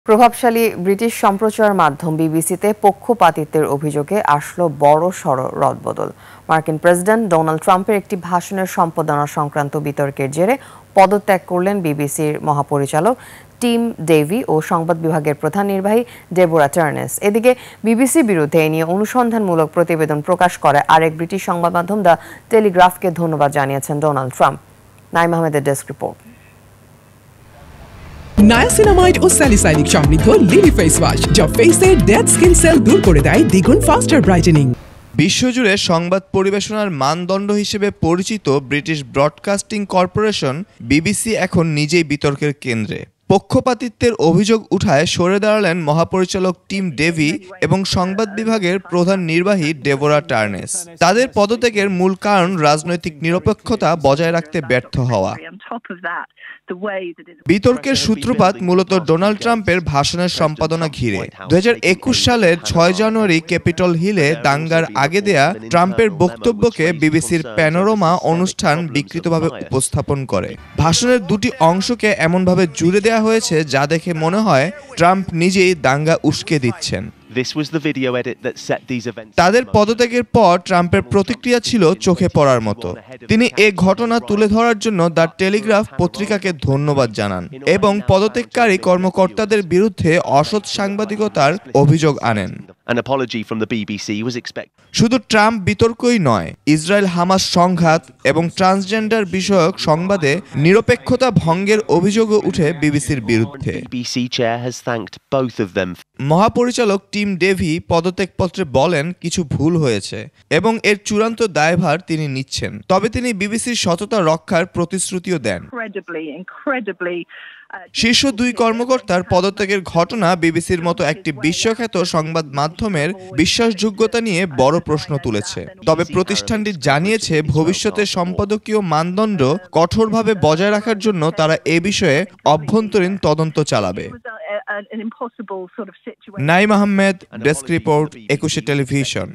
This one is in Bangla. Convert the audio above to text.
প্রভাবশালী ব্রিটিশ সম্প্রচার মাধ্যম বিবিসিতে পক্ষপাতিত্বের অভিযোগে আসলো বড়সড় রদবদল। মার্কিন প্রেসিডেন্ট ডোনাল্ড ট্রাম্পের একটি ভাষণের সম্পাদনা সংক্রান্ত বিতর্কের জেরে পদত্যাগ করলেন বিবিসির মহাপরিচালক টিম ডেভি ও সংবাদ বিভাগের প্রধান নির্বাহী ডেবোরা টার্নেস। এদিকে বিবিসির বিরুদ্ধে এ নিয়ে অনুসন্ধানমূলক প্রতিবেদন প্রকাশ করে আরেক ব্রিটিশ সংবাদ মাধ্যম দ্য টেলিগ্রাফকে ধন্যবাদ জানিয়েছেন ডোনাল্ড ট্রাম্প। নাইম আহমেদের ডেস্ক রিপোর্ট। নায়াসিনামাইড ও স্যালিসাইলিক সমৃদ্ধ লিলি ফেস ওয়াশ যা ফেসের ডেড স্কিন সেল দূর করে দেয় দ্বিগুণ ফাস্টার ব্রাইটেনিং। বিশ্বজুড়ে সংবাদ পরিবেশনার মানদণ্ড হিসেবে পরিচিত ব্রিটিশ ব্রডকাস্টিং কর্পোরেশন বিবিসি এখন নিজেই বিতর্কের কেন্দ্রে। পক্ষপাতিত্বের অভিযোগ উঠায় সরে দাঁড়ালেন মহাপরিচালক টিম ডেভি এবং সংবাদ বিভাগের প্রধান নির্বাহী ডেবোরা টার্নেস। তাদের পদত্যাগের মূল কারণ রাজনৈতিক নিরপেক্ষতা বজায় রাখতে ব্যর্থ হওয়া। বিতর্কের সূত্রপাত মূলত ডোনাল্ড ট্রাম্পের ভাষণের সম্পাদনা ঘিরে। 2021 সালের 6 জানুয়ারি ক্যাপিটল হিলে দাঙ্গার আগে দেয়া ট্রাম্পের বক্তব্যকে বিবিসির প্যানোরামা অনুষ্ঠান বিকৃতভাবে উপস্থাপন করে। ভাষণের দুটি অংশকে এমনভাবে জুড়ে দেয়া হয়েছে যা দেখে মনে হয় ট্রাম্প নিজেই দাঙ্গা উস্কে দিচ্ছেন। তাদের পদত্যাগের পর ট্রাম্পের প্রতিক্রিয়া ছিল চোখে পড়ার মতো। তিনি এ ঘটনা তুলে ধরার জন্য দ্য টেলিগ্রাফ পত্রিকাকে ধন্যবাদ জানান এবং পদত্যাগকারী কর্মকর্তাদের বিরুদ্ধে অসৎ সাংবাদিকতার অভিযোগ আনেন। শুধু ট্রাম্প বিতর্কই নয়, ইসরায়েল হামাস সংঘাত এবং ট্রান্সজেন্ডার বিষয়ক সংবাদে নিরপেক্ষতা ভঙ্গের অভিযোগও উঠে বিবিসির বিরুদ্ধে। মহাপরিচালক টিম ডেভি পদত্যাগপত্রে বলেন কিছু ভুল হয়েছে এবং এর চূড়ান্ত দায়ভার তিনি নিচ্ছেন। তবে তিনি বিবিসির সততা রক্ষার প্রতিশ্রুতিও দেন। শীর্ষ দুই কর্মকর্তার পদত্যাগের ঘটনা বিবিসির মতো একটি বিশ্বখ্যাত সংবাদ মাধ্যমের বিশ্বাসযোগ্যতা নিয়ে বড় প্রশ্ন তুলেছে। তবে প্রতিষ্ঠানটি জানিয়েছে ভবিষ্যতে সম্পাদকীয় মানদণ্ড কঠোরভাবে বজায় রাখার জন্য তারা এ বিষয়ে অভ্যন্তরীণ তদন্ত চালাবে। Naim Ahmed, desk report, 21 television.